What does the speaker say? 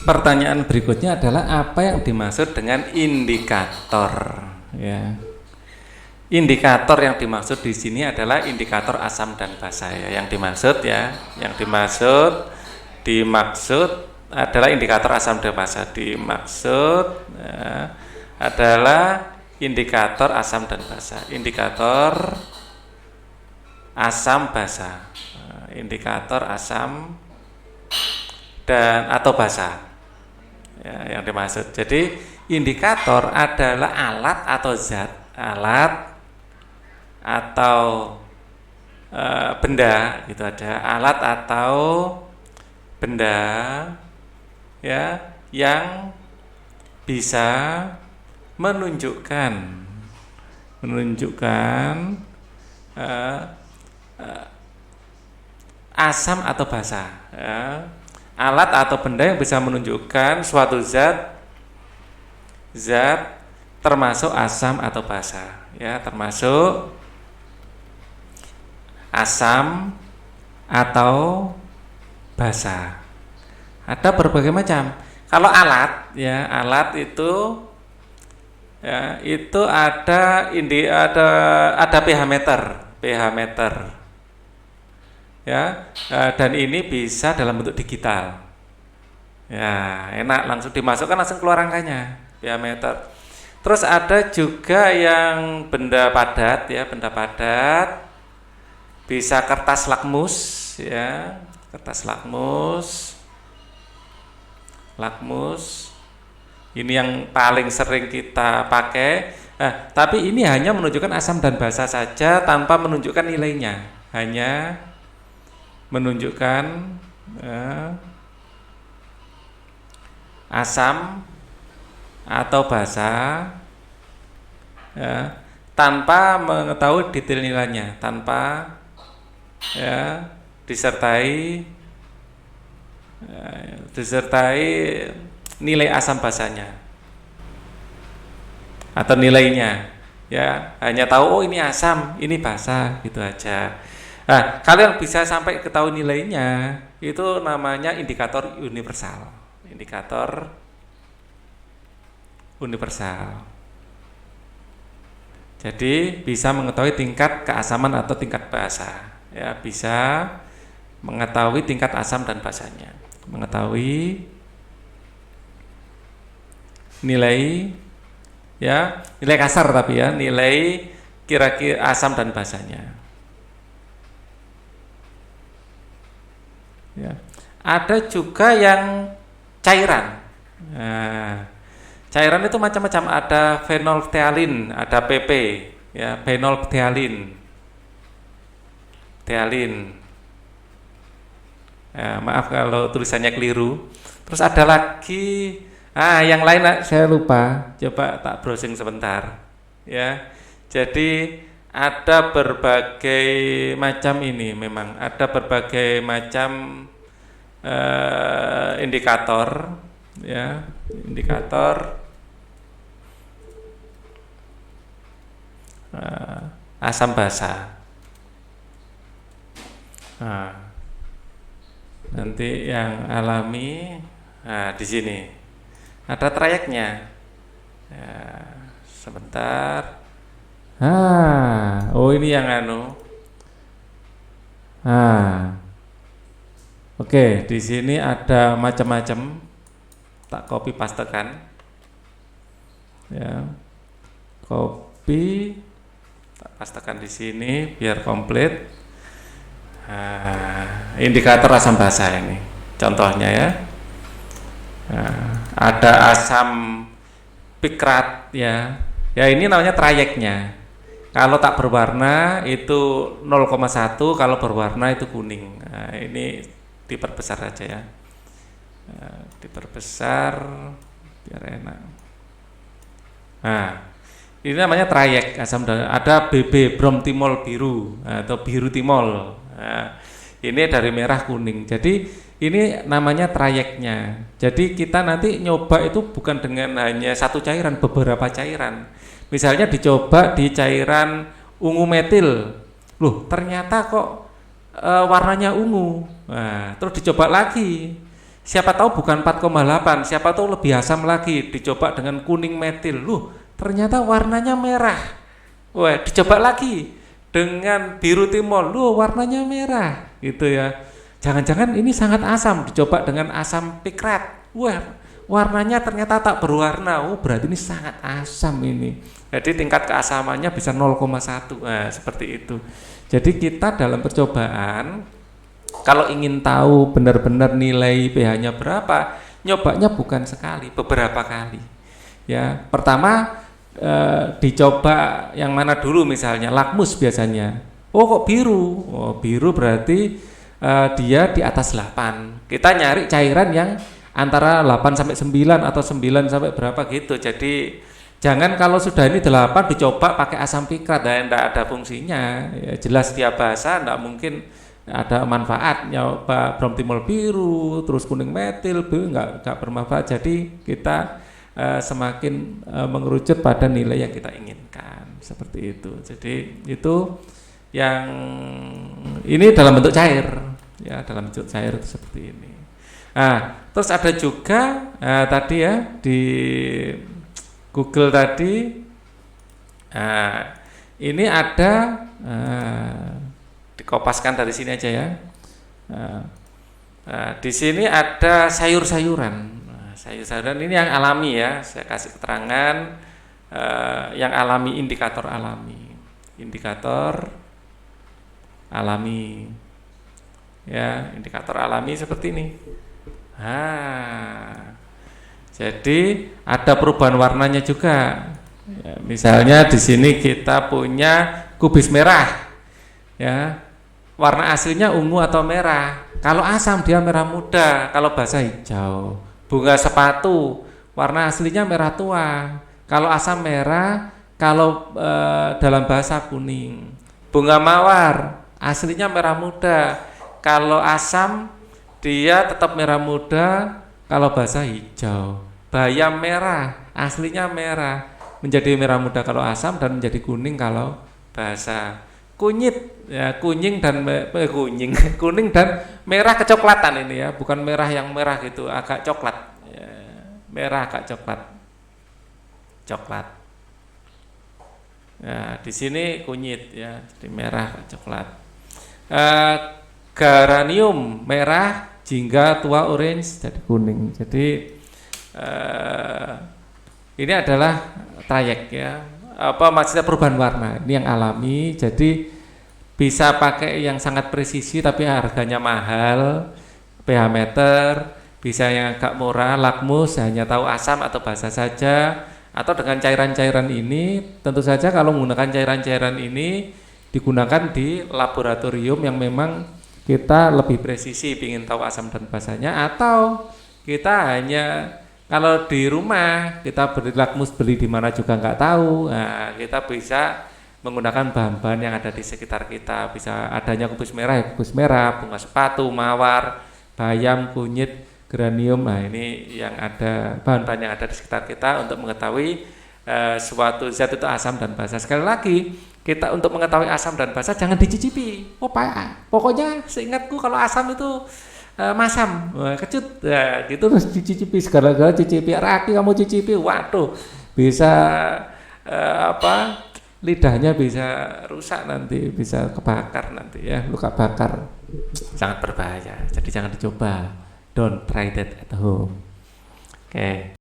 Pertanyaan berikutnya adalah apa yang dimaksud dengan indikator? Ya. Indikator yang dimaksud di sini adalah indikator asam dan basa ya. Yang dimaksud adalah indikator asam dan basa. Dimaksud ya, adalah indikator asam dan basa. Indikator asam basa. Indikator asam dan atau basa. Ya, yang dimaksud. Jadi indikator adalah alat atau zat, alat atau benda gitu, ada alat atau benda ya yang bisa menunjukkan asam atau basa ya. Alat atau benda yang bisa menunjukkan suatu zat termasuk asam atau basa ya, termasuk asam atau basa. Ada berbagai macam. Kalau alat ya, alat itu ya, itu ada pH meter ya, dan ini bisa dalam bentuk digital ya, enak, langsung dimasukkan langsung keluar angkanya, pH meter. Terus ada juga yang benda padat ya, benda padat, bisa kertas lakmus ya, kertas lakmus ini yang paling sering kita pakai. Tapi ini hanya menunjukkan asam dan basa saja tanpa menunjukkan nilainya, hanya menunjukkan asam atau basa ya, tanpa mengetahui detail nilainya, tanpa ya disertai nilai asam basanya atau nilainya ya, hanya tahu oh ini asam, ini basa gitu aja. Nah, kalau yang bisa sampai ketahui nilainya itu namanya indikator universal. Indikator universal. Jadi bisa mengetahui tingkat keasaman atau tingkat basa ya, bisa mengetahui tingkat asam dan basanya, mengetahui nilai ya, nilai kasar tapi ya, nilai kira-kira asam dan basanya ya. Ada juga yang cairan. Nah, cairan itu macam-macam, ada fenolphthalein, ada PP ya, fenolphthalein, ya, maaf kalau tulisannya keliru. Terus ada lagi yang lain saya lupa, coba tak browsing sebentar ya. Jadi ada berbagai macam, ini memang ada berbagai macam indikator ya, indikator asam basa. Nanti yang alami di sini ada trayeknya ya, sebentar. Oh ini yang oke, di sini ada macam-macam, tak copy pastekan ya, copy tak pastekan di sini biar komplit. Indikator asam basa ini contohnya ya. Ada asam pikrat ya. Ya ini namanya trayeknya. Kalau tak berwarna itu 0,1, kalau berwarna itu kuning. Ini diperbesar aja ya. Diperbesar biar enak. Ini namanya trayek asam. Ada BB, bromtimol biru atau biru timol. Ini dari merah kuning. Jadi ini namanya trayeknya. Jadi kita nanti nyoba itu bukan dengan hanya satu cairan, beberapa cairan. Misalnya dicoba di cairan ungu metil, ternyata kok warnanya ungu. Terus dicoba lagi Siapa tahu bukan 4,8, siapa tahu lebih asam lagi, dicoba dengan kuning metil. Loh, ternyata warnanya merah. Wah, dicoba lagi dengan biru timol. Loh, warnanya merah. Gitu ya. Jangan-jangan ini sangat asam, dicoba dengan asam pikrat. Wah, warnanya ternyata tak berwarna. Oh, berarti ini sangat asam ini. Jadi tingkat keasamannya bisa 0,1. Nah, seperti itu. Jadi kita dalam percobaan kalau ingin tahu benar-benar nilai pH-nya berapa, nyobanya bukan sekali, beberapa kali. Ya, pertama dicoba yang mana dulu, misalnya lakmus biasanya. Oh, kok biru? Oh, biru berarti dia di atas 8. Kita nyari cairan yang antara 8 sampai 9 atau 9 sampai berapa gitu. Jadi jangan kalau sudah ini 8 dicoba pakai asam pikrat, enggak ada fungsinya. Ya, jelas tiap bahasa enggak mungkin ada manfaatnya. Bromtimol biru terus kuning metil biru enggak bermanfaat. Jadi kita semakin mengerucut pada nilai yang kita inginkan, seperti itu. Jadi itu yang ini dalam bentuk cair, ya, dalam bentuk cair itu seperti ini. Nah, terus ada juga tadi ya di Google tadi, ini ada dikopaskan dari sini aja ya. Di sini ada sayur-sayuran. Sayur-sayuran ini yang alami ya. Saya kasih keterangan yang alami, indikator alami. Indikator alami. Ya, indikator alami seperti ini. Jadi ada perubahan warnanya juga. Ya, misalnya di sini kita punya kubis merah. Ya. Warna aslinya ungu atau merah. Kalau asam dia merah muda, kalau basah hijau. Bunga sepatu, warna aslinya merah tua. Kalau asam merah, kalau dalam bahasa kuning. Bunga mawar, aslinya merah muda. Kalau asam dia tetap merah muda, kalau basah hijau. Bayam merah, aslinya merah, menjadi merah muda kalau asam dan menjadi kuning kalau basah. Kunyit ya, kuning dan merah kecoklatan ini ya, bukan merah yang merah gitu, agak coklat ya, merah agak coklat. Ya, di sini kunyit ya, jadi merah agak coklat. Geranium merah, jingga tua orange jadi kuning. Jadi ini adalah trayek ya. Apa maksudnya perubahan warna ini yang alami, jadi bisa pakai yang sangat presisi tapi harganya mahal, pH meter, bisa yang agak murah, lakmus hanya tahu asam atau basa saja, atau dengan cairan-cairan ini. Tentu saja kalau menggunakan cairan-cairan ini digunakan di laboratorium yang memang kita lebih presisi, ingin tahu asam dan basanya, atau kita hanya kalau di rumah kita beli lakmus, beli di mana juga nggak tahu. Nah, kita bisa menggunakan bahan-bahan yang ada di sekitar kita. Bisa adanya kubis merah, ya kubis merah, bunga sepatu, mawar, bayam, kunyit, geranium. Nah, ini yang ada, bahan-bahan yang ada di sekitar kita untuk mengetahui suatu zat itu asam dan basa. Sekali lagi, kita untuk mengetahui asam dan basa jangan dicicipi. Oh, Pak, pokoknya seingatku kalau asam itu masam, kecut, ya, gitu terus dicicipi, segala-gala cicipi, raki kamu cicipi, waduh, bisa lidahnya bisa rusak nanti, bisa kebakar nanti ya, luka bakar, sangat berbahaya. Jadi jangan dicoba, don't try that at home. Oke.